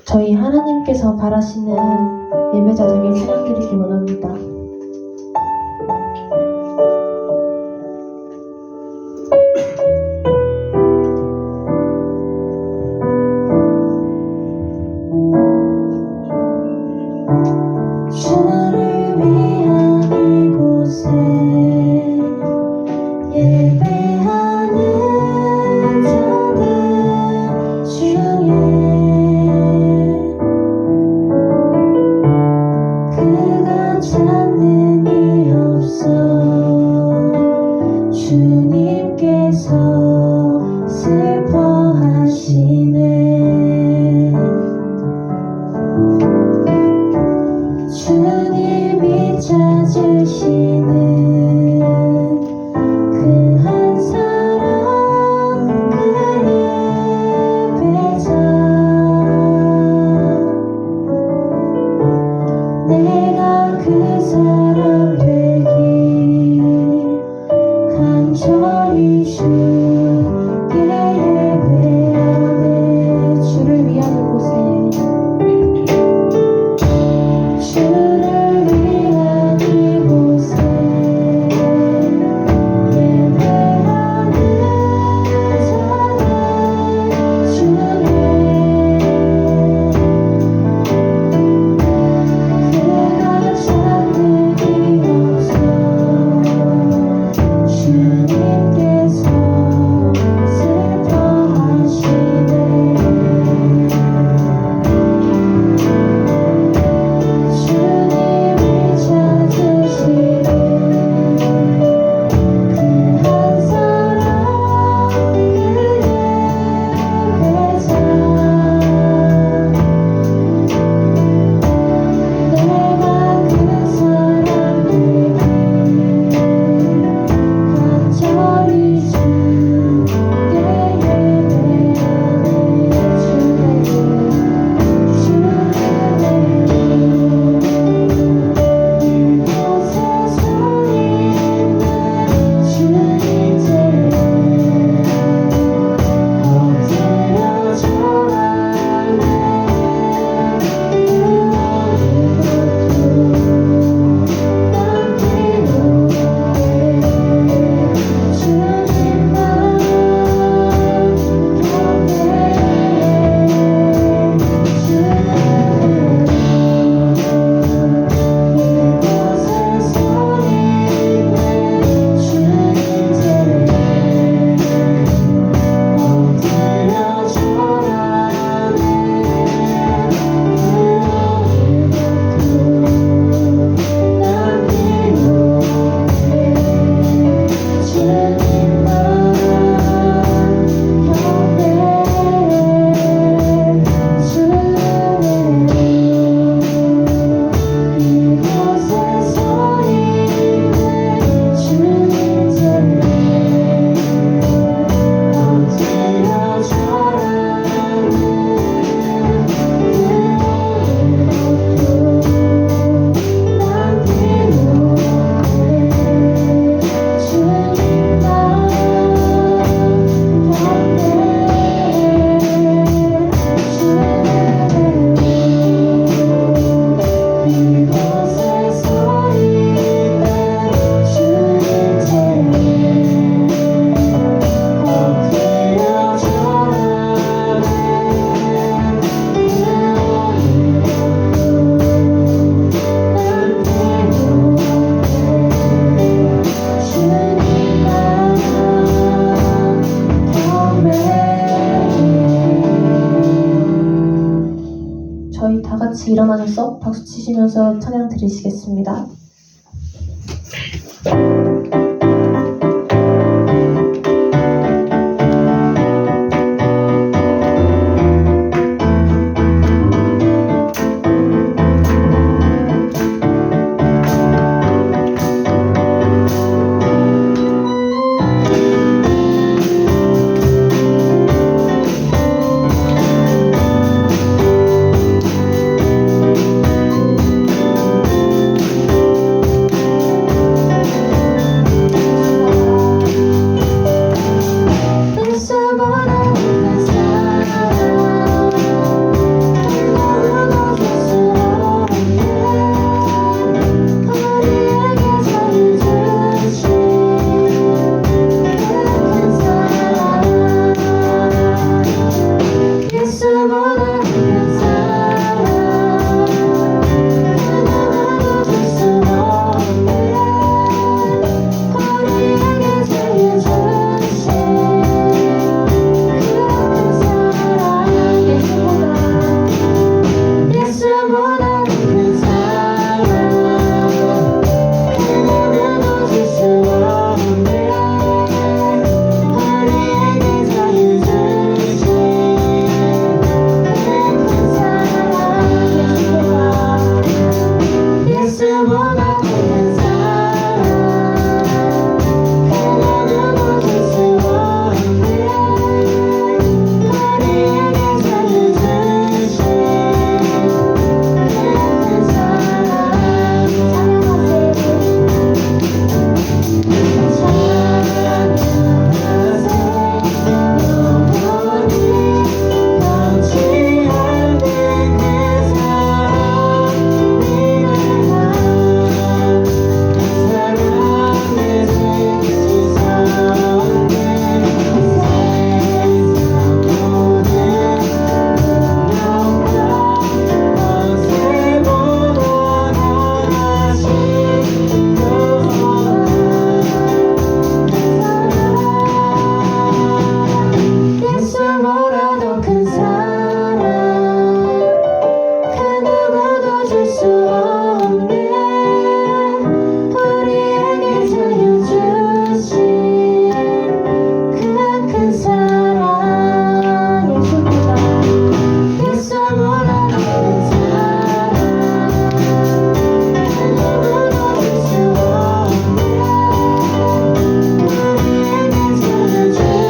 저희 하나님께서 바라시는 예배자 되길 찬양드리기 원합니다. 주를 위한 이곳에 예배하는 자들 중에 그가 찾는 이 없어 주님께서 슬퍼하시네. 주님이 찾으시는 그 한 사람 그 예배자, 내가 그 사람 되길 간절히 주께 예배하네. 주를 위한 이곳에 주를 위한 이곳에 예배하는 자들 중에 그가 찾는 이 없어 주님께서 슬퍼하시네. 주님이 찾으시는 그 한 사람 그 예배자, 내가 그 사람 되길 간절히 주께 예배하네. 이곳에 서 있는 주님께 엎드려 절하네. 난 필요해 주님만 저희 다 같이 일어나셔서 박수 치시면서 찬양 드리시겠습니다. 예수보다 큰 사랑 그 누구도 줄 수 없네 우리에게 자유 주신 그 사랑 예수보다 큰 사랑 그 누구도 줄 수 없네 우리에게 자유 주신 그 사랑 예수보다 큰 사랑 그 누구도 줄 수 없네 우리에게 자유 주신 그 사랑 예수보다 더 큰 사랑 그 누구도 줄 수 없네 우리에게 자유 주신 그 큰 사랑 예수보다 더 큰 사랑 그 누구도 줄 수 없네 우리에게 자유 주신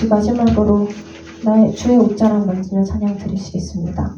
마지막으로 나의 주의 옷자락 만지며 찬양 드리시겠습니다.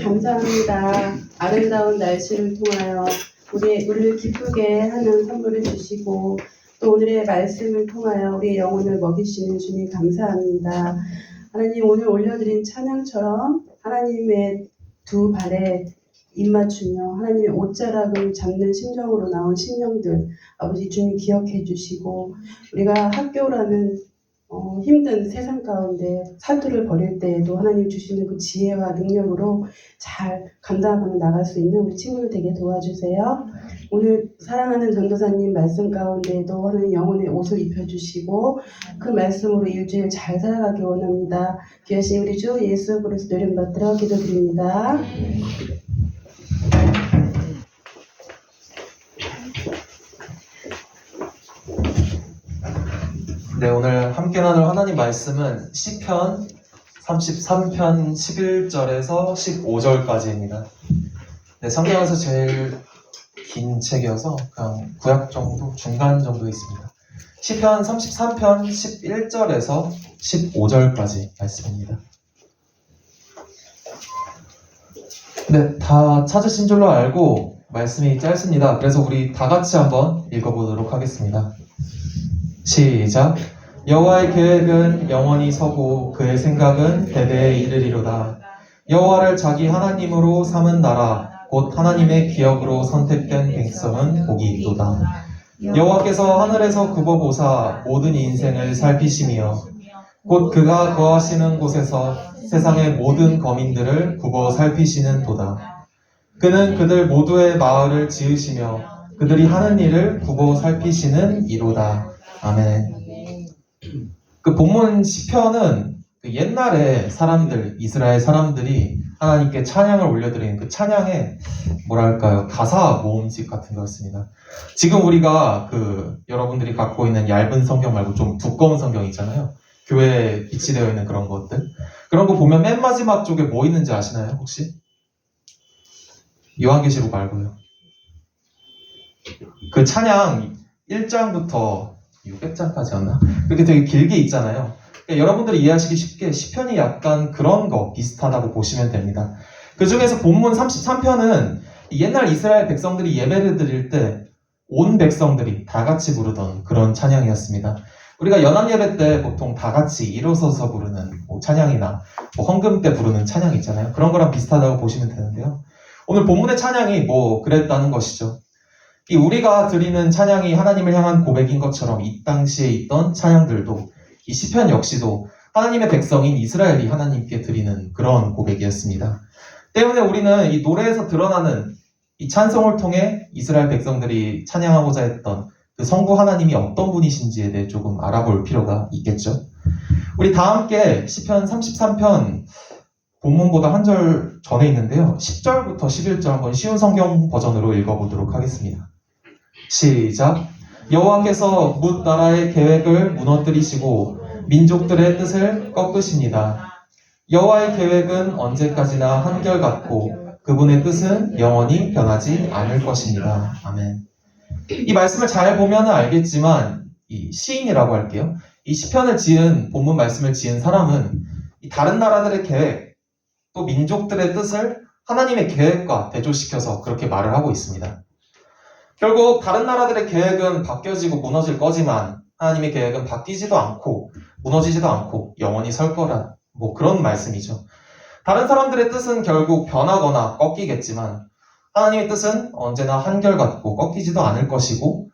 감사합니다. 아름다운 날씨를 통하여 우리를 기쁘게 하는 선물을 주시고 또 오늘의 말씀을 통하여 우리의 영혼을 먹이시는 주님 감사합니다. 하나님 오늘 올려드린 찬양처럼 하나님의 두 발에 입맞추며 하나님의 옷자락을 잡는 심정으로 나온 심령들 아버지 주님 기억해 주시고 우리가 학교라는 힘든 세상 가운데 사투를 벌일 때에도 하나님 주시는 그 지혜와 능력으로 잘 감당하며 나갈 수 있는 우리 친구들 되게 도와주세요. 오늘 사랑하는 전도사님 말씀 가운데도 하나님 영혼의 옷을 입혀주시고 그 말씀으로 일주일 잘 살아가기 원합니다. 귀하신 우리 주 예수 그리스도 이름 받들어 기도드립니다. 네, 오늘 함께 나눌 하나님 말씀은 시편 33편 11절에서 15절까지입니다. 네, 성경에서 제일 긴 책이어서 그냥 구약 정도, 중간 정도 있습니다. 시편 33편 11절에서 15절까지 말씀입니다. 네, 다 찾으신 줄로 알고 말씀이 짧습니다. 그래서 우리 다 같이 한번 읽어보도록 하겠습니다. 시작. 여호와의 계획은 영원히 서고 그의 생각은 대대에 이르리로다. 여호와를 자기 하나님으로 삼은 나라 곧 하나님의 기업으로 선택된 백성은 복이 있도다. 여호와께서 하늘에서 굽어보사 모든 인생을 살피시며 곧 그가 거하시는 곳에서 세상의 모든 거민들을 굽어 살피시는 도다. 그는 그들 모두의 마을을 지으시며 그들이 하는 일을 굽어 살피시는 이로다. 아멘. 그 본문 시편은 그 옛날에 사람들, 이스라엘 사람들이 하나님께 찬양을 올려드리는 그 찬양의 뭐랄까요, 가사 모음집 같은 거였습니다. 지금 우리가 여러분들이 갖고 있는 얇은 성경 말고 좀 두꺼운 성경 있잖아요. 교회에 비치되어 있는 그런 것들. 그런 거 보면 맨 마지막 쪽에 뭐 있는지 아시나요, 혹시? 요한계시록 말고요. 그 찬양 1장부터 600장까지였나? 그렇게 되게 길게 있잖아요. 그러니까 여러분들이 이해하시기 쉽게 시편이 약간 그런 거 비슷하다고 보시면 됩니다. 그 중에서 본문 33편은 옛날 이스라엘 백성들이 예배를 드릴 때 온 백성들이 다 같이 부르던 그런 찬양이었습니다. 우리가 연합 예배 때 보통 다 같이 일어서서 부르는 찬양이나 헌금 때 부르는 찬양 있잖아요. 그런 거랑 비슷하다고 보시면 되는데요. 오늘 본문의 찬양이 그랬다는 것이죠. 이 우리가 드리는 찬양이 하나님을 향한 고백인 것처럼 이 당시에 있던 찬양들도 이 시편 역시도 하나님의 백성인 이스라엘이 하나님께 드리는 그런 고백이었습니다. 때문에 우리는 이 노래에서 드러나는 이 찬송을 통해 이스라엘 백성들이 찬양하고자 했던 그 성부 하나님이 어떤 분이신지에 대해 조금 알아볼 필요가 있겠죠. 우리 다 함께 시편 33편 본문보다 한 절 전에 있는데요. 10절부터 11절 한번 쉬운 성경 버전으로 읽어보도록 하겠습니다. 시작. 여호와께서 뭇 나라의 계획을 무너뜨리시고 민족들의 뜻을 꺾으십니다. 여호와의 계획은 언제까지나 한결같고 그분의 뜻은 영원히 변하지 않을 것입니다. 아멘. 이 말씀을 잘 보면 알겠지만 이 시인이라고 할게요. 이 시편을 지은 본문 말씀을 지은 사람은 이 다른 나라들의 계획 또 민족들의 뜻을 하나님의 계획과 대조시켜서 그렇게 말을 하고 있습니다. 결국 다른 나라들의 계획은 바뀌어지고 무너질 거지만 하나님의 계획은 바뀌지도 않고 무너지지도 않고 영원히 설 거란 그런 말씀이죠. 다른 사람들의 뜻은 결국 변하거나 꺾이겠지만 하나님의 뜻은 언제나 한결같고 꺾이지도 않을 것이고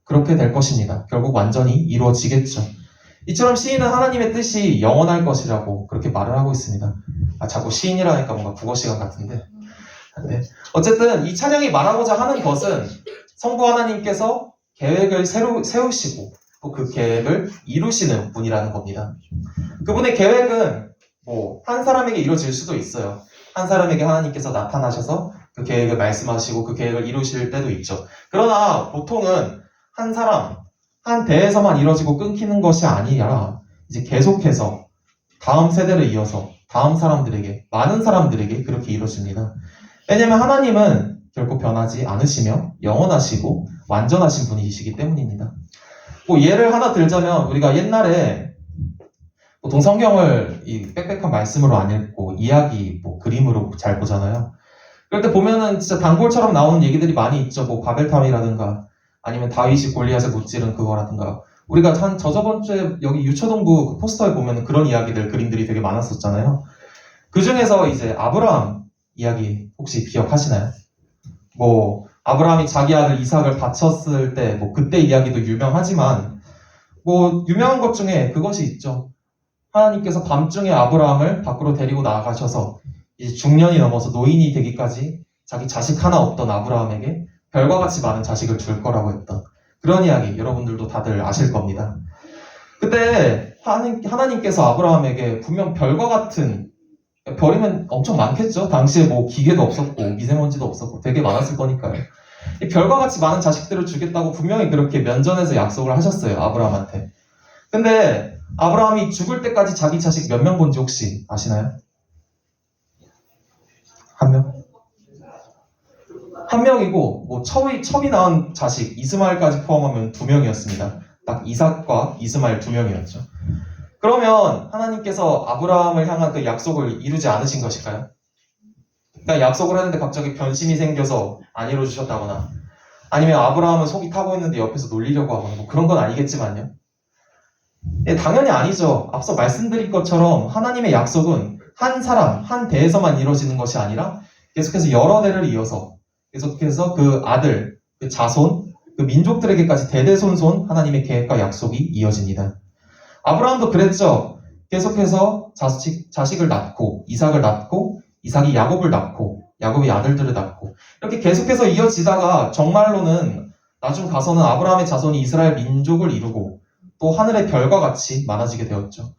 그렇게 될 것입니다. 결국 완전히 이루어지겠죠. 이처럼 시인은 하나님의 뜻이 영원할 것이라고 그렇게 말을 하고 있습니다. 자꾸 시인이라니까 뭔가 국어 시간 같은데. 네. 어쨌든 이 찬양이 말하고자 하는 것은 성부 하나님께서 계획을 세우시고 또 그 계획을 이루시는 분이라는 겁니다. 그분의 계획은 한 사람에게 이루어질 수도 있어요. 한 사람에게 하나님께서 나타나셔서 그 계획을 말씀하시고 그 계획을 이루실 때도 있죠. 그러나 보통은 한 사람, 한 대에서만 이루어지고 끊기는 것이 아니라 이제 계속해서 다음 세대를 이어서 다음 사람들에게, 많은 사람들에게 그렇게 이루어집니다. 왜냐하면 하나님은 결코 변하지 않으시며 영원하시고 완전하신 분이시기 때문입니다. 예를 하나 들자면 우리가 옛날에 보통 성경을 이 빽빽한 말씀으로 안 읽고 이야기, 뭐 그림으로 잘 보잖아요. 그럴 때 보면은 진짜 단골처럼 나오는 얘기들이 많이 있죠. 뭐 바벨탑이라든가 아니면 다윗이 골리앗을 무찌른 그거라든가. 우리가 한 저번 주에 여기 유초동부 그 포스터에 보면은 그런 이야기들, 그림들이 되게 많았었잖아요. 그 중에서 이제 아브라함 이야기 혹시 기억하시나요? 뭐 아브라함이 자기 아들 이삭을 바쳤을 때 뭐 그때 이야기도 유명하지만 뭐 유명한 것 중에 그것이 있죠. 하나님께서 밤중에 아브라함을 밖으로 데리고 나가셔서 이제 중년이 넘어서 노인이 되기까지 자기 자식 하나 없던 아브라함에게 별과 같이 많은 자식을 줄 거라고 했던 그런 이야기 여러분들도 다들 아실 겁니다. 그때 하나님께서 아브라함에게 분명 별과 같은, 별이면 엄청 많겠죠. 당시에 뭐 기계도 없었고 미세먼지도 없었고 되게 많았을 거니까요. 이 별과 같이 많은 자식들을 주겠다고 분명히 그렇게 면전에서 약속을 하셨어요, 아브라함한테. 근데 아브라함이 죽을 때까지 자기 자식 몇 명 본지 혹시 아시나요? 한 명? 한 명이고, 뭐 첩이 낳은 자식 이스마엘까지 포함하면 2명이었습니다. 딱 이삭과 이스마엘 2명이었죠. 그러면 하나님께서 아브라함을 향한 그 약속을 이루지 않으신 것일까요? 그러니까 약속을 했는데 갑자기 변심이 생겨서 안 이루어주셨다거나 아니면 아브라함은 속이 타고 있는데 옆에서 놀리려고 하거나 뭐 그런 건 아니겠지만요. 네, 당연히 아니죠. 앞서 말씀드린 것처럼 하나님의 약속은 한 사람, 한 대에서만 이루어지는 것이 아니라 계속해서 여러 대를 이어서 계속해서 그 아들, 그 자손, 그 민족들에게까지 대대손손 하나님의 계획과 약속이 이어집니다. 아브라함도 그랬죠. 계속해서 자식을 낳고 이삭을 낳고 이삭이 야곱을 낳고 야곱이 아들들을 낳고 이렇게 계속해서 이어지다가 정말로는 나중 가서는 아브라함의 자손이 이스라엘 민족을 이루고 또 하늘의 별과 같이 많아지게 되었죠.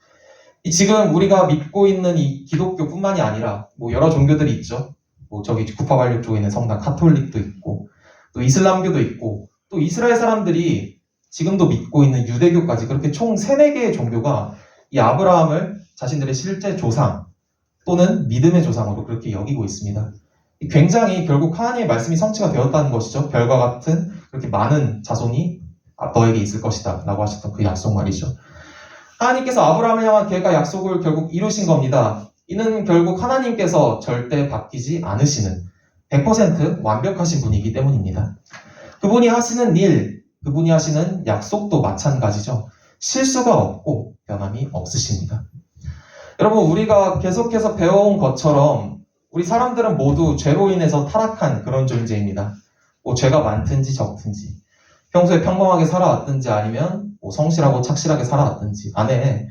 지금 우리가 믿고 있는 이 기독교뿐만이 아니라 뭐 여러 종교들이 있죠. 뭐 저기 구파발육 쪽에 있는 성당 카톨릭도 있고 또 이슬람교도 있고 또 이스라엘 사람들이 지금도 믿고 있는 유대교까지 그렇게 총 3-4개의 종교가 이 아브라함을 자신들의 실제 조상 또는 믿음의 조상으로 그렇게 여기고 있습니다. 굉장히 결국 하나님의 말씀이 성취가 되었다는 것이죠. 별과 같은 그렇게 많은 자손이 너에게 있을 것이다 라고 하셨던 그 약속 말이죠. 하나님께서 아브라함을 향한 계획과 약속을 결국 이루신 겁니다. 이는 결국 하나님께서 절대 바뀌지 않으시는 100% 완벽하신 분이기 때문입니다. 그분이 하시는 일, 그분이 하시는 약속도 마찬가지죠. 실수가 없고 변함이 없으십니다. 여러분, 우리가 계속해서 배워온 것처럼 우리 사람들은 모두 죄로 인해서 타락한 그런 존재입니다. 뭐 죄가 많든지 적든지 평소에 평범하게 살아왔든지 아니면 뭐 성실하고 착실하게 살아왔든지 간에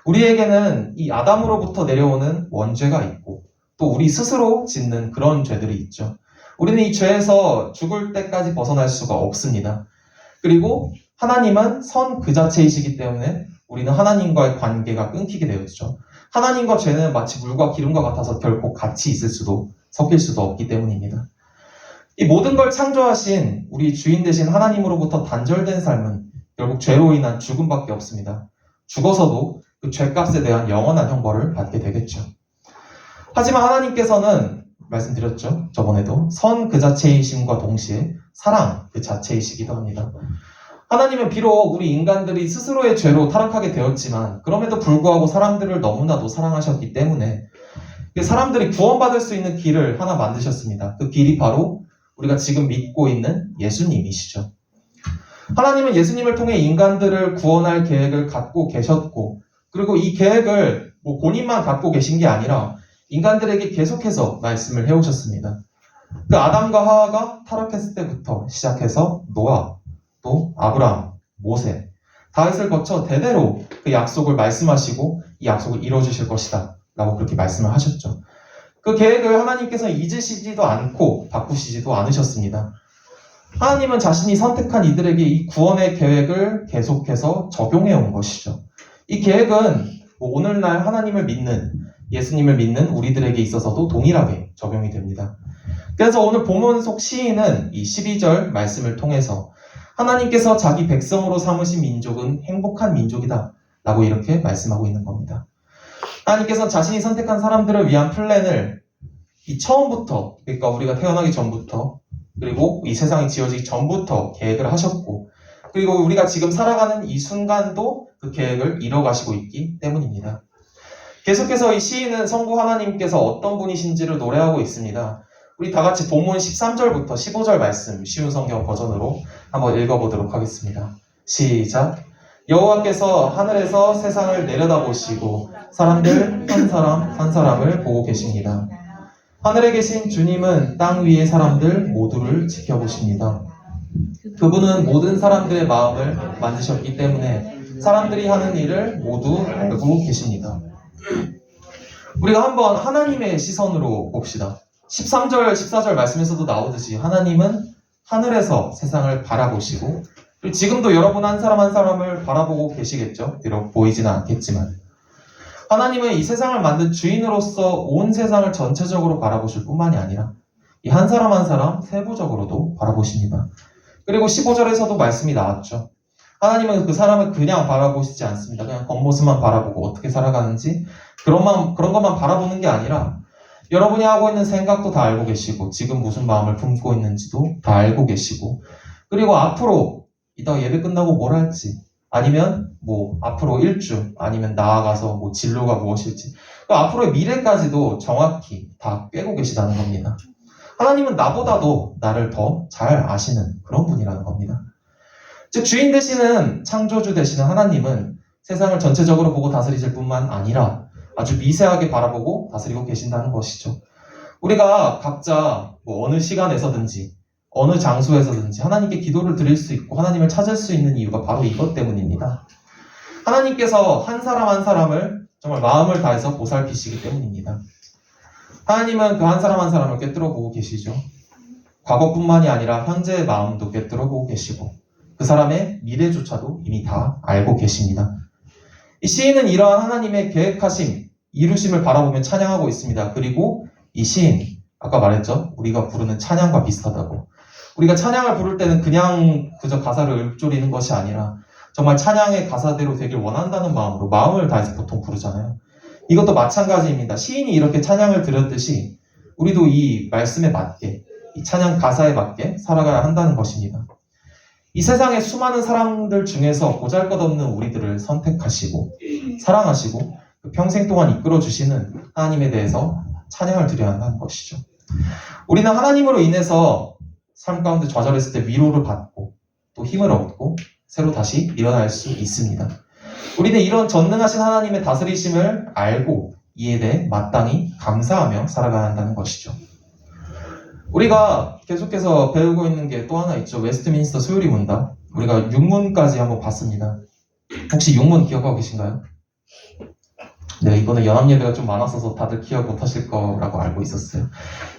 우리에게는 이 아담으로부터 내려오는 원죄가 있고 또 우리 스스로 짓는 그런 죄들이 있죠. 우리는 이 죄에서 죽을 때까지 벗어날 수가 없습니다. 그리고 하나님은 선 그 자체이시기 때문에 우리는 하나님과의 관계가 끊기게 되었죠. 하나님과 죄는 마치 물과 기름과 같아서 결코 같이 있을 수도 섞일 수도 없기 때문입니다. 이 모든 걸 창조하신 우리 주인 되신 하나님으로부터 단절된 삶은 결국 죄로 인한 죽음밖에 없습니다. 죽어서도 그 죄값에 대한 영원한 형벌을 받게 되겠죠. 하지만 하나님께서는 말씀드렸죠. 저번에도 선 그 자체이심과 동시에 사랑 그 자체이시기도 합니다. 하나님은 비록 우리 인간들이 스스로의 죄로 타락하게 되었지만 그럼에도 불구하고 사람들을 너무나도 사랑하셨기 때문에 사람들이 구원받을 수 있는 길을 하나 만드셨습니다. 그 길이 바로 우리가 지금 믿고 있는 예수님이시죠. 하나님은 예수님을 통해 인간들을 구원할 계획을 갖고 계셨고 그리고 이 계획을 뭐 본인만 갖고 계신 게 아니라 인간들에게 계속해서 말씀을 해오셨습니다. 그 아담과 하와가 타락했을 때부터 시작해서 노아, 또 아브라함, 모세, 다윗을 거쳐 대대로 그 약속을 말씀하시고 이 약속을 이루어주실 것이다 라고 그렇게 말씀을 하셨죠. 그 계획을 하나님께서 잊으시지도 않고 바꾸시지도 않으셨습니다. 하나님은 자신이 선택한 이들에게 이 구원의 계획을 계속해서 적용해 온 것이죠. 이 계획은 오늘날 하나님을 믿는, 예수님을 믿는 우리들에게 있어서도 동일하게 적용이 됩니다. 그래서 오늘 본문 속 시인은 이 12절 말씀을 통해서 하나님께서 자기 백성으로 삼으신 민족은 행복한 민족이다 라고 이렇게 말씀하고 있는 겁니다. 하나님께서는 자신이 선택한 사람들을 위한 플랜을 이 처음부터, 그러니까 우리가 태어나기 전부터 그리고 이 세상이 지어지기 전부터 계획을 하셨고 그리고 우리가 지금 살아가는 이 순간도 그 계획을 이뤄가시고 있기 때문입니다. 계속해서 이 시인은 성부 하나님께서 어떤 분이신지를 노래하고 있습니다. 우리 다 같이 본문 13절부터 15절 말씀 쉬운 성경 버전으로 한번 읽어보도록 하겠습니다. 시작. 여호와께서 하늘에서 세상을 내려다보시고 사람들 한 사람 한 사람을 보고 계십니다. 하늘에 계신 주님은 땅 위의 사람들 모두를 지켜보십니다. 그분은 모든 사람들의 마음을 만드셨기 때문에 사람들이 하는 일을 모두 알고 계십니다. 우리가 한번 하나님의 시선으로 봅시다. 13절, 14절 말씀에서도 나오듯이 하나님은 하늘에서 세상을 바라보시고 그리고 지금도 여러분 한 사람 한 사람을 바라보고 계시겠죠? 비록 보이지는 않겠지만 하나님은 이 세상을 만든 주인으로서 온 세상을 전체적으로 바라보실 뿐만이 아니라 이 한 사람 한 사람 세부적으로도 바라보십니다. 그리고 15절에서도 말씀이 나왔죠. 하나님은 그 사람을 그냥 바라보시지 않습니다. 그냥 겉모습만 바라보고 어떻게 살아가는지 그런 것만 바라보는 게 아니라 여러분이 하고 있는 생각도 다 알고 계시고 지금 무슨 마음을 품고 있는지도 다 알고 계시고 그리고 앞으로 이따가 예배 끝나고 뭘 할지 아니면 뭐 앞으로 일주 아니면 나아가서 뭐 진로가 무엇일지 그 앞으로의 미래까지도 정확히 다 꿰고 계시다는 겁니다. 하나님은 나보다도 나를 더 잘 아시는 그런 분이라는 겁니다. 즉 주인 되시는 창조주 되시는 하나님은 세상을 전체적으로 보고 다스리실 뿐만 아니라 아주 미세하게 바라보고 다스리고 계신다는 것이죠. 우리가 각자 뭐 어느 시간에서든지 어느 장소에서든지 하나님께 기도를 드릴 수 있고 하나님을 찾을 수 있는 이유가 바로 이것 때문입니다. 하나님께서 한 사람 한 사람을 정말 마음을 다해서 보살피시기 때문입니다. 하나님은 그 한 사람 한 사람을 꿰뚫어 보고 계시죠. 과거뿐만이 아니라 현재의 마음도 꿰뚫어 보고 계시고 그 사람의 미래조차도 이미 다 알고 계십니다. 이 시인은 이러한 하나님의 계획하심, 이루심을 바라보며 찬양하고 있습니다. 그리고 이 시인, 아까 말했죠? 우리가 부르는 찬양과 비슷하다고. 우리가 찬양을 부를 때는 그냥 그저 가사를 읊조리는 것이 아니라 정말 찬양의 가사대로 되길 원한다는 마음으로 마음을 다해서 보통 부르잖아요. 이것도 마찬가지입니다. 시인이 이렇게 찬양을 드렸듯이 우리도 이 말씀에 맞게, 이 찬양 가사에 맞게 살아가야 한다는 것입니다. 이 세상의 수많은 사람들 중에서 보잘것없는 우리들을 선택하시고 사랑하시고 평생 동안 이끌어주시는 하나님에 대해서 찬양을 드려야 한다는 것이죠. 우리는 하나님으로 인해서 삶 가운데 좌절했을 때 위로를 받고 또 힘을 얻고 새로 다시 일어날 수 있습니다. 우리는 이런 전능하신 하나님의 다스리심을 알고 이에 대해 마땅히 감사하며 살아가야 한다는 것이죠. 우리가 계속해서 배우고 있는 게 또 하나 있죠. 웨스트민스터 소요리 문답. 우리가 6문까지 한번 봤습니다. 혹시 6문 기억하고 계신가요? 네, 이번에 연합예배가 좀 많았어서 다들 기억 못하실 거라고 알고 있었어요.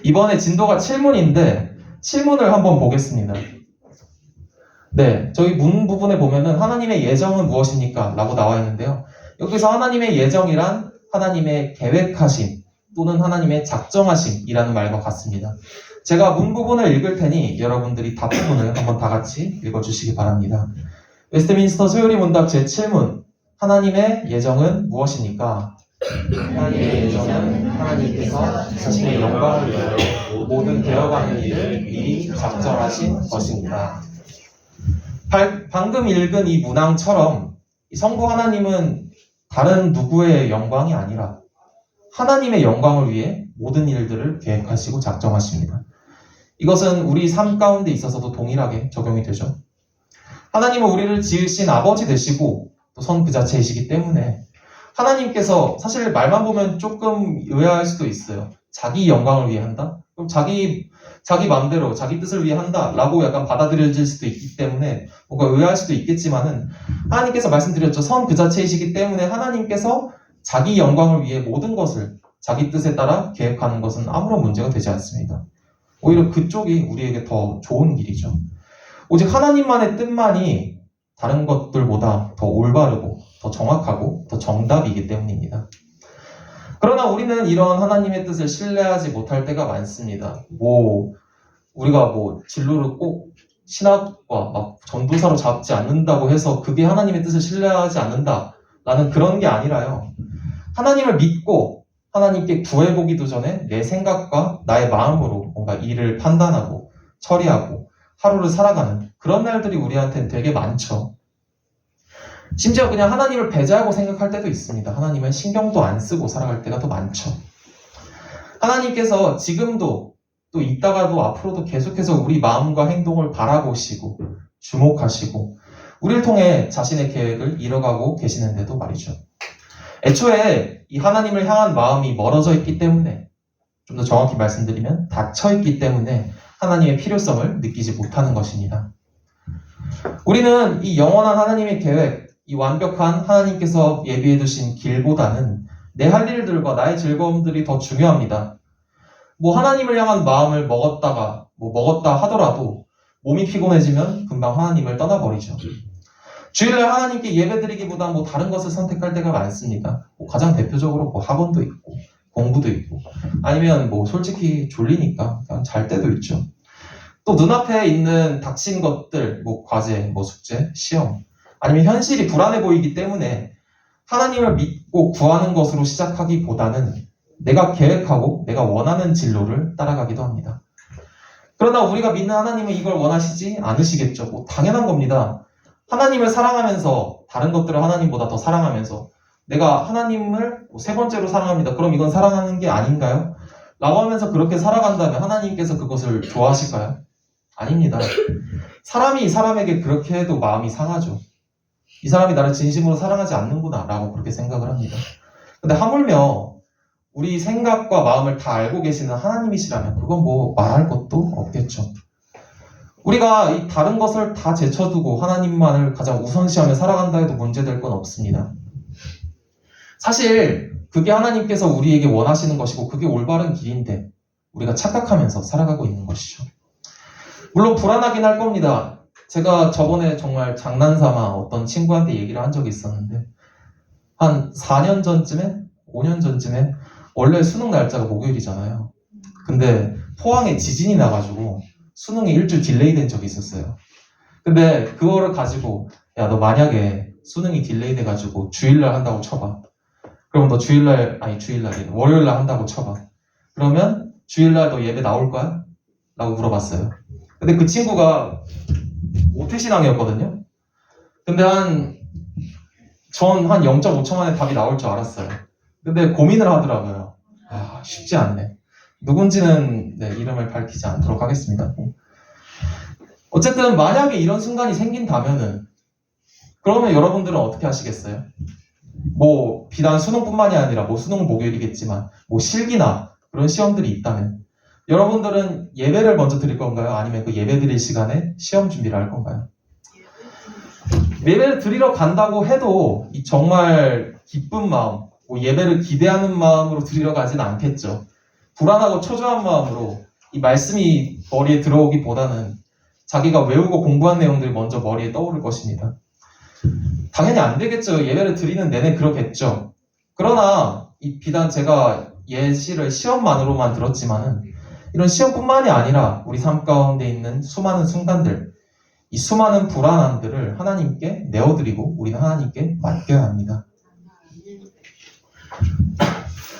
이번에 진도가 7문인데 7문을 한번 보겠습니다. 네, 저희 문 부분에 보면은 하나님의 예정은 무엇입니까? 라고 나와 있는데요. 여기서 하나님의 예정이란 하나님의 계획하심 또는 하나님의 작정하심이라는 말과 같습니다. 제가 문 부분을 읽을 테니 여러분들이 답 부분을 한번 다 같이 읽어주시기 바랍니다. 웨스트민스터 소요리 문답 제7문 하나님의 예정은 무엇입니까? 하나님의 예정은 하나님께서 자신의 영광을 위하여 모든 되어가는 일을 미리 작정하신 것입니다. 방금 읽은 이 문항처럼 성부 하나님은 다른 누구의 영광이 아니라 하나님의 영광을 위해 모든 일들을 계획하시고 작정하십니다. 이것은 우리 삶 가운데 있어서도 동일하게 적용이 되죠. 하나님은 우리를 지으신 아버지 되시고 또 선 그 자체이시기 때문에 하나님께서 사실 말만 보면 조금 의아할 수도 있어요. 자기 영광을 위해 한다? 그럼 자기 마음대로 자기 뜻을 위해 한다라고 약간 받아들여질 수도 있기 때문에 뭔가 의아할 수도 있겠지만은 하나님께서 말씀드렸죠. 선 그 자체이시기 때문에 하나님께서 자기 영광을 위해 모든 것을 자기 뜻에 따라 계획하는 것은 아무런 문제가 되지 않습니다. 오히려 그쪽이 우리에게 더 좋은 길이죠. 오직 하나님만의 뜻만이 다른 것들보다 더 올바르고 더 정확하고 더 정답이기 때문입니다. 그러나 우리는 이런 하나님의 뜻을 신뢰하지 못할 때가 많습니다. 우리가 진로를 꼭 신학과 막 전도사로 잡지 않는다고 해서 그게 하나님의 뜻을 신뢰하지 않는다라는 그런 게 아니라요. 하나님을 믿고 하나님께 구해보기도 전에 내 생각과 나의 마음으로 뭔가 일을 판단하고 처리하고 하루를 살아가는 그런 날들이 우리한테는 되게 많죠. 심지어 그냥 하나님을 배제하고 생각할 때도 있습니다. 하나님을 신경도 안 쓰고 살아갈 때가 더 많죠. 하나님께서 지금도 또 이따가도 앞으로도 계속해서 우리 마음과 행동을 바라보시고 주목하시고 우리를 통해 자신의 계획을 이뤄가고 계시는데도 말이죠. 애초에 이 하나님을 향한 마음이 멀어져 있기 때문에, 좀 더 정확히 말씀드리면 닫혀 있기 때문에 하나님의 필요성을 느끼지 못하는 것입니다. 우리는 이 영원한 하나님의 계획, 이 완벽한 하나님께서 예비해 두신 길보다는 내 할 일들과 나의 즐거움들이 더 중요합니다. 하나님을 향한 마음을 먹었다 하더라도 몸이 피곤해지면 금방 하나님을 떠나버리죠. 주일날 하나님께 예배드리기보다 다른 것을 선택할 때가 많습니다. 가장 대표적으로 학원도 있고 공부도 있고 아니면 솔직히 졸리니까 그냥 잘 때도 있죠. 또 눈앞에 있는 닥친 것들, 과제, 숙제, 시험 아니면 현실이 불안해 보이기 때문에 하나님을 믿고 구하는 것으로 시작하기보다는 내가 계획하고 내가 원하는 진로를 따라가기도 합니다. 그러나 우리가 믿는 하나님은 이걸 원하시지 않으시겠죠. 당연한 겁니다. 하나님을 사랑하면서 다른 것들을 하나님보다 더 사랑하면서 내가 하나님을 세 번째로 사랑합니다. 그럼 이건 사랑하는 게 아닌가요? 라고 하면서 그렇게 살아간다면 하나님께서 그것을 좋아하실까요? 아닙니다. 사람이 사람에게 그렇게 해도 마음이 상하죠. 이 사람이 나를 진심으로 사랑하지 않는구나 라고 그렇게 생각을 합니다. 근데 하물며 우리 생각과 마음을 다 알고 계시는 하나님이시라면 그건 말할 것도 없겠죠. 우리가 이 다른 것을 다 제쳐두고 하나님만을 가장 우선시하며 살아간다 해도 문제될 건 없습니다. 사실 그게 하나님께서 우리에게 원하시는 것이고 그게 올바른 길인데 우리가 착각하면서 살아가고 있는 것이죠. 물론 불안하긴 할 겁니다. 제가 저번에 정말 장난삼아 어떤 친구한테 얘기를 한 적이 있었는데 한 4년 전쯤에 5년 전쯤에 원래 수능 날짜가 목요일이잖아요. 근데 포항에 지진이 나가지고 수능이 일주일 딜레이 된 적이 있었어요. 근데 그거를 가지고 야, 너 만약에 수능이 딜레이 돼가지고 주일날 한다고 쳐봐. 그럼 너 월요일날 한다고 쳐봐. 그러면 주일날 너 예배 나올 거야? 라고 물어봤어요. 근데 그 친구가 모태신앙이었거든요. 근데 전 한 0.5초 만에 답이 나올 줄 알았어요. 근데 고민을 하더라고요. 쉽지 않네. 누군지는 이름을 밝히지 않도록 하겠습니다. 어쨌든 만약에 이런 순간이 생긴다면은 그러면 여러분들은 어떻게 하시겠어요? 비단 수능뿐만이 아니라 수능은 목요일이겠지만 실기나 그런 시험들이 있다면 여러분들은 예배를 먼저 드릴 건가요? 아니면 그 예배 드릴 시간에 시험 준비를 할 건가요? 예배를 드리러 간다고 해도 정말 기쁜 마음, 예배를 기대하는 마음으로 드리러 가진 않겠죠. 불안하고 초조한 마음으로 이 말씀이 머리에 들어오기보다는 자기가 외우고 공부한 내용들이 먼저 머리에 떠오를 것입니다. 당연히 안 되겠죠. 예배를 드리는 내내 그러겠죠. 그러나 비단 제가 예시를 시험만으로만 들었지만은 이런 시험뿐만이 아니라 우리 삶 가운데 있는 수많은 순간들, 이 수많은 불안함들을 하나님께 내어드리고 우리는 하나님께 맡겨야 합니다.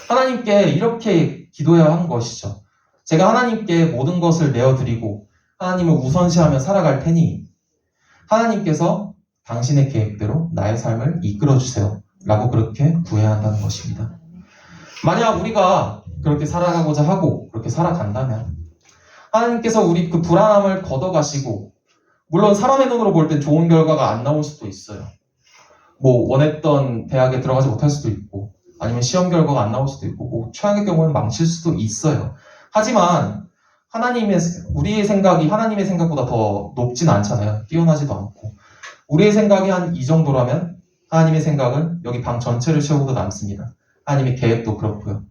하나님께 이렇게 기도해야 하는 것이죠. 제가 하나님께 모든 것을 내어드리고 하나님을 우선시하며 살아갈 테니 하나님께서 당신의 계획대로 나의 삶을 이끌어주세요 라고 그렇게 구해야 한다는 것입니다. 만약 우리가 그렇게 살아가고자 하고 그렇게 살아간다면 하나님께서 우리 그 불안함을 걷어가시고 물론 사람의 눈으로 볼 땐 좋은 결과가 안 나올 수도 있어요. 원했던 대학에 들어가지 못할 수도 있고 아니면 시험 결과가 안 나올 수도 있고 최악의 경우는 망칠 수도 있어요. 하지만 우리의 생각이 하나님의 생각보다 더 높진 않잖아요. 뛰어나지도 않고 우리의 생각이 한 이 정도라면 하나님의 생각은 여기 방 전체를 채우고도 남습니다. 하나님의 계획도 그렇고요.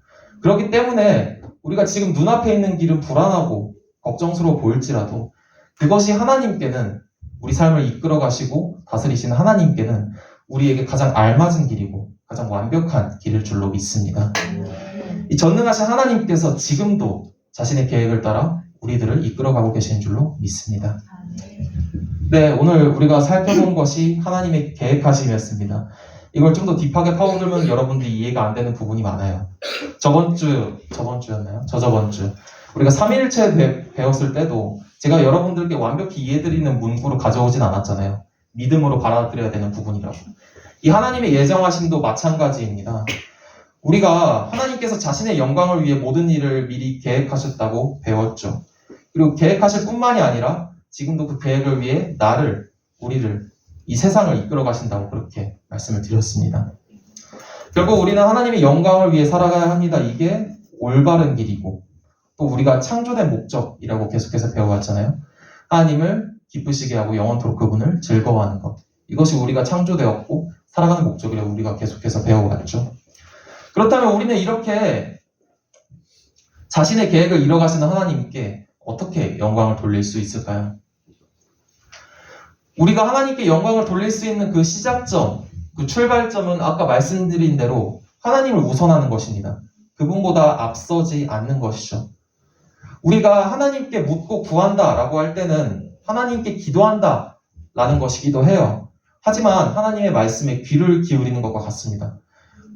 그렇기 때문에 우리가 지금 눈앞에 있는 길은 불안하고 걱정스러워 보일지라도 그것이 하나님께는 우리 삶을 이끌어 가시고 다스리시는 하나님께는 우리에게 가장 알맞은 길이고 가장 완벽한 길일 줄로 믿습니다. 이 전능하신 하나님께서 지금도 자신의 계획을 따라 우리들을 이끌어가고 계신 줄로 믿습니다. 네, 오늘 우리가 살펴본 것이 하나님의 계획하심이었습니다. 이걸 좀 더 딥하게 파고들면 여러분들이 이해가 안 되는 부분이 많아요. 저번 주였나요? 저번 주 우리가 삼위일체 배웠을 때도 제가 여러분들께 완벽히 이해드리는 문구를 가져오진 않았잖아요. 믿음으로 받아들여야 되는 부분이라고. 이 하나님의 예정하심도 마찬가지입니다. 우리가 하나님께서 자신의 영광을 위해 모든 일을 미리 계획하셨다고 배웠죠. 그리고 계획하실 뿐만이 아니라 지금도 그 계획을 위해 나를, 우리를, 이 세상을 이끌어 가신다고 그렇게 말씀을 드렸습니다. 결국 우리는 하나님의 영광을 위해 살아가야 합니다. 이게 올바른 길이고 또 우리가 창조된 목적이라고 계속해서 배워왔잖아요. 하나님을 기쁘시게 하고 영원토록 그분을 즐거워하는 것. 이것이 우리가 창조되었고 살아가는 목적이라고 우리가 계속해서 배워왔죠. 그렇다면 우리는 이렇게 자신의 계획을 이뤄가시는 하나님께 어떻게 영광을 돌릴 수 있을까요? 우리가 하나님께 영광을 돌릴 수 있는 그 시작점, 그 출발점은 아까 말씀드린 대로 하나님을 우선하는 것입니다. 그분보다 앞서지 않는 것이죠. 우리가 하나님께 묻고 구한다라고 할 때는 하나님께 기도한다라는 것이기도 해요. 하지만 하나님의 말씀에 귀를 기울이는 것과 같습니다.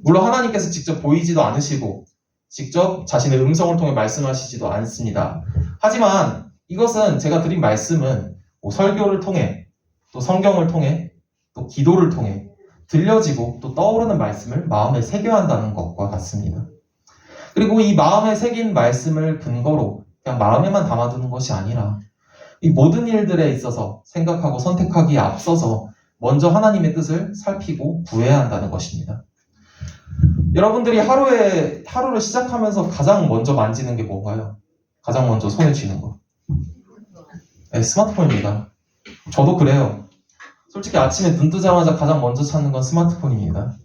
물론 하나님께서 직접 보이지도 않으시고 직접 자신의 음성을 통해 말씀하시지도 않습니다. 하지만 이것은 제가 드린 말씀은 설교를 통해 또 성경을 통해 또 기도를 통해 들려지고 또 떠오르는 말씀을 마음에 새겨야 한다는 것과 같습니다. 그리고 이 마음에 새긴 말씀을 근거로 그냥 마음에만 담아두는 것이 아니라 이 모든 일들에 있어서 생각하고 선택하기에 앞서서 먼저 하나님의 뜻을 살피고 구해야 한다는 것입니다. 여러분들이 하루를 시작하면서 가장 먼저 만지는 게 뭔가요? 가장 먼저 손에 쥐는 거. 네, 스마트폰입니다. 저도 그래요. 솔직히 아침에 눈 뜨자마자 가장 먼저 찾는 건 스마트폰입니다.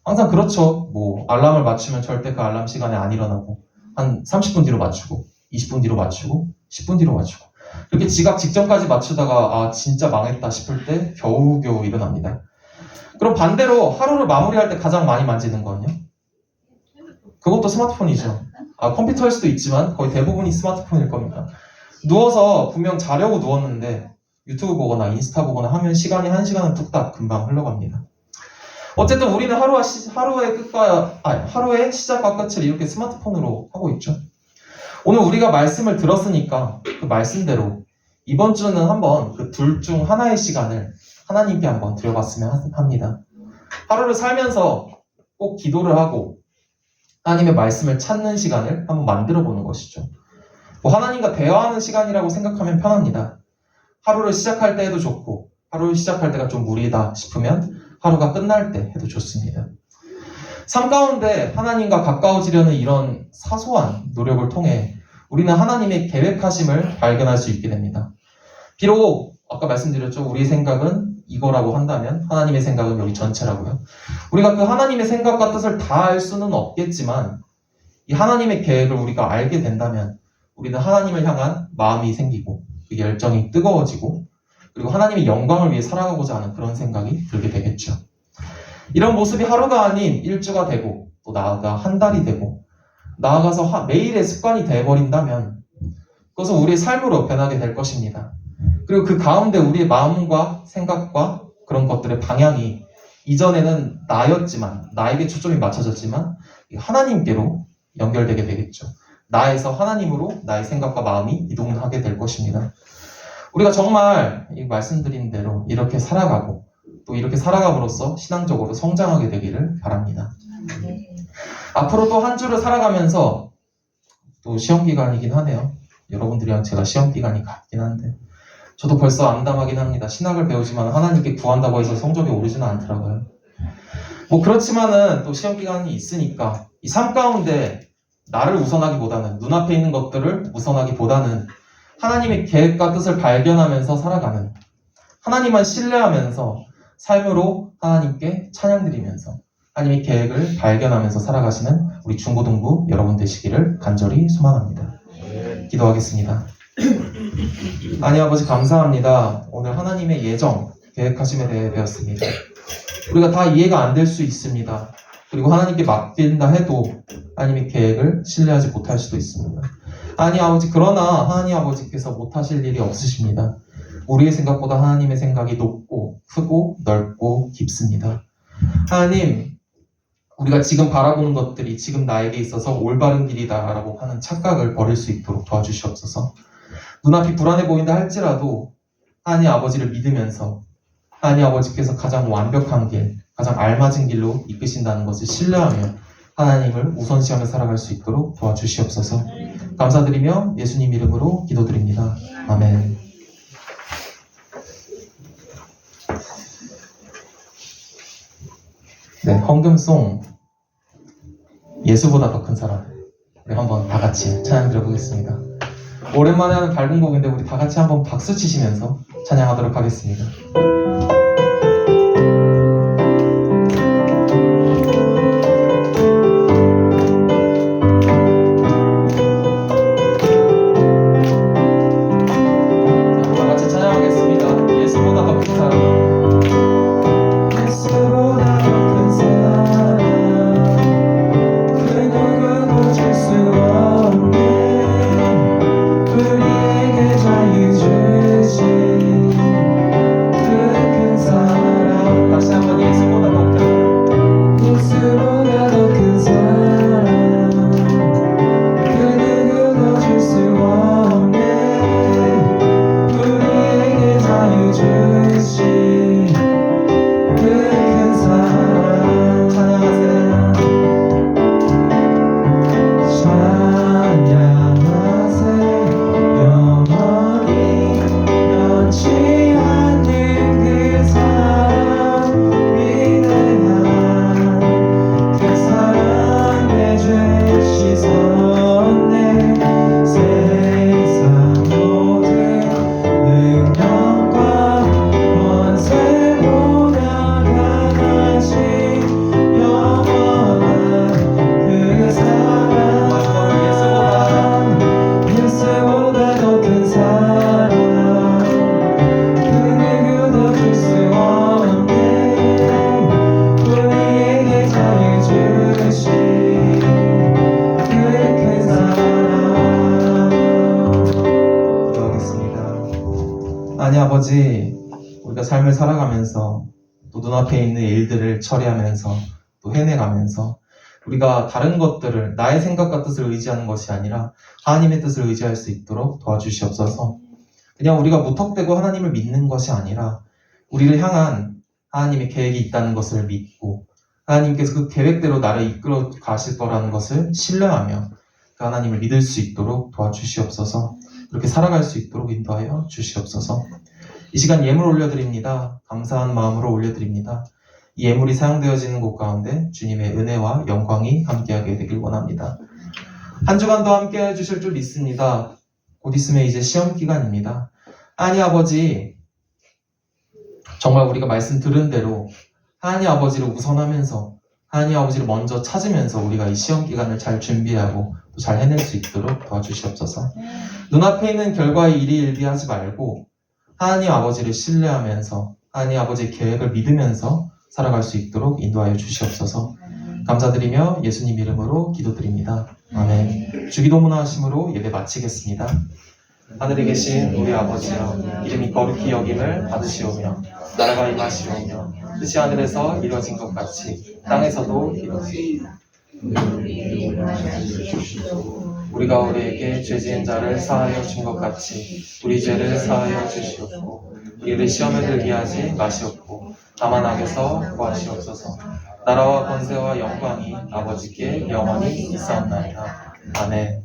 항상 그렇죠. 알람을 맞추면 절대 그 알람 시간에 안 일어나고 한 30분 뒤로 맞추고 20분 뒤로 맞추고 10분 뒤로 맞추고 이렇게 지각 직전까지 맞추다가 진짜 망했다 싶을 때 겨우겨우 일어납니다. 그럼 반대로 하루를 마무리할 때 가장 많이 만지는 거는요? 그것도 스마트폰이죠. 컴퓨터일 수도 있지만 거의 대부분이 스마트폰일 겁니다. 누워서 분명 자려고 누웠는데 유튜브 보거나 인스타 보거나 하면 시간이 1시간은 뚝딱 금방 흘러갑니다. 어쨌든 우리는 하루의 시작과 끝을 이렇게 스마트폰으로 하고 있죠. 오늘 우리가 말씀을 들었으니까 그 말씀대로 이번 주는 한번 그 둘 중 하나의 시간을 하나님께 한번 드려봤으면 합니다. 하루를 살면서 꼭 기도를 하고 하나님의 말씀을 찾는 시간을 한번 만들어 보는 것이죠. 하나님과 대화하는 시간이라고 생각하면 편합니다. 하루를 시작할 때 해도 좋고 하루를 시작할 때가 좀 무리다 싶으면 하루가 끝날 때 해도 좋습니다. 삶 가운데 하나님과 가까워지려는 이런 사소한 노력을 통해 우리는 하나님의 계획하심을 발견할 수 있게 됩니다. 비록 아까 말씀드렸죠. 우리의 생각은 이거라고 한다면 하나님의 생각은 여기 전체라고요. 우리가 그 하나님의 생각과 뜻을 다 알 수는 없겠지만 이 하나님의 계획을 우리가 알게 된다면 우리는 하나님을 향한 마음이 생기고 그 열정이 뜨거워지고 그리고 하나님의 영광을 위해 살아가고자 하는 그런 생각이 들게 되겠죠. 이런 모습이 하루가 아닌 일주가 되고 또 나아가 한 달이 되고 나아가서 매일의 습관이 되어버린다면 그것은 우리의 삶으로 변하게 될 것입니다. 그리고 그 가운데 우리의 마음과 생각과 그런 것들의 방향이 이전에는 나였지만 나에게 초점이 맞춰졌지만 하나님께로 연결되게 되겠죠. 나에서 하나님으로 나의 생각과 마음이 이동하게 될 것입니다. 우리가 정말 말씀드린 대로 이렇게 살아가고 또 이렇게 살아감으로써 신앙적으로 성장하게 되기를 바랍니다. 앞으로 또 한 주를 살아가면서 또 시험기간이긴 하네요. 여러분들이랑 제가 시험기간이 같긴 한데 저도 벌써 암담하긴 합니다. 신학을 배우지만 하나님께 구한다고 해서 성적이 오르지는 않더라고요. 그렇지만은 또 시험기간이 있으니까 이 삶 가운데 나를 우선하기보다는 눈앞에 있는 것들을 우선하기보다는 하나님의 계획과 뜻을 발견하면서 살아가는 하나님만 신뢰하면서 삶으로 하나님께 찬양드리면서 하나님의 계획을 발견하면서 살아가시는 우리 중고등부 여러분 되시기를 간절히 소망합니다. 기도하겠습니다. 하나님 아버지 감사합니다. 오늘 하나님의 예정, 계획하심에 대해 배웠습니다. 우리가 다 이해가 안 될 수 있습니다. 그리고 하나님께 맡긴다 해도 하나님의 계획을 신뢰하지 못할 수도 있습니다. 하나님 아버지 그러나 하나님 아버지께서 못하실 일이 없으십니다. 우리의 생각보다 하나님의 생각이 높고 크고 넓고 깊습니다. 하나님 우리가 지금 바라보는 것들이 지금 나에게 있어서 올바른 길이다라고 하는 착각을 버릴 수 있도록 도와주시옵소서. 눈앞이 불안해 보인다 할지라도 하나님 아버지를 믿으면서 하나님 아버지께서 가장 완벽한 길, 가장 알맞은 길로 이끄신다는 것을 신뢰하며 하나님을 우선시하며 살아갈 수 있도록 도와주시옵소서. 감사드리며 예수님 이름으로 기도드립니다. 아멘. 네, 헌금송 예수보다 더 큰 사랑. 우리 한번 다 같이 찬양 드려보겠습니다. 오랜만에 하는 밝은 곡인데 우리 다 같이 한번 박수 치시면서 찬양하도록 하겠습니다. 자, 다 같이 찬양하겠습니다. 예수보다 더 큰 사랑. 예수보다 더 큰 사랑 그 누구도 줄 수 없네 우리에게 자유 주신 그 큰 사랑 다시 한번 예수보다 더 큰 예수보다 더 큰 사랑 그 누구도 줄 수 없네 우리에게 자유 주신 그 큰 사랑 찬양하세요. 찬양하세 영원히 변치 않는 그 사랑 위대한 그 사랑 내 죄 씻었네 세상 모든 능력과 권세보다 강하신 영원한 그 사랑 예수보다 더 큰 사랑 그 누구도 줄 수 없네 우리에게 자유 주신 그 큰 사랑 기도하겠습니다. 하나님 아버지, 우리가 삶을 살아가면서 또 눈앞에 있는 일들을 처리하면서 또 해내가면서 우리가 다른 것들을 나의 생각과 뜻을 의지하는 것이 아니라 하나님의 뜻을 의지할 수 있도록 도와주시옵소서. 그냥 우리가 무턱대고 하나님을 믿는 것이 아니라 우리를 향한 하나님의 계획이 있다는 것을 믿고 하나님께서 그 계획대로 나를 이끌어 가실 거라는 것을 신뢰하며 그 하나님을 믿을 수 있도록 도와주시옵소서. 그렇게 살아갈 수 있도록 인도하여 주시옵소서. 이 시간 예물 올려드립니다. 감사한 마음으로 올려드립니다. 이 예물이 사용되어지는 곳 가운데 주님의 은혜와 영광이 함께하게 되길 원합니다. 한 주간도 함께 해주실 줄 믿습니다. 곧 있으면 이제 시험 기간입니다. 하나님 아버지, 정말 우리가 말씀 들은 대로 하나님 아버지를 우선하면서 하나님 아버지를 먼저 찾으면서 우리가 이 시험 기간을 잘 준비하고 또 잘 해낼 수 있도록 도와주시옵소서. 눈앞에 있는 결과에 일희일비하지 말고 하나님 아버지를 신뢰하면서 하나님 아버지의 계획을 믿으면서 살아갈 수 있도록 인도하여 주시옵소서. 감사드리며 예수님 이름으로 기도드립니다. 아멘. 주기도문 하심으로 예배 마치겠습니다. 하늘에 계신 우리 아버지여, 이름이 거룩히 여김을 받으시오며 나라가 임하시오며 뜻이 하늘에서 이루어진 것 같이 땅에서도 이루어지리이다. 우리가 우리에게 죄 지은 자를 사하여 준 것 같이 우리 죄를 사하여 주시옵고 우리를 시험에 들게 하지 마시옵고 다만 악에서 구하시옵소서. 나라와 권세와 영광이 아버지께 영원히 있사옵나이다. 아멘.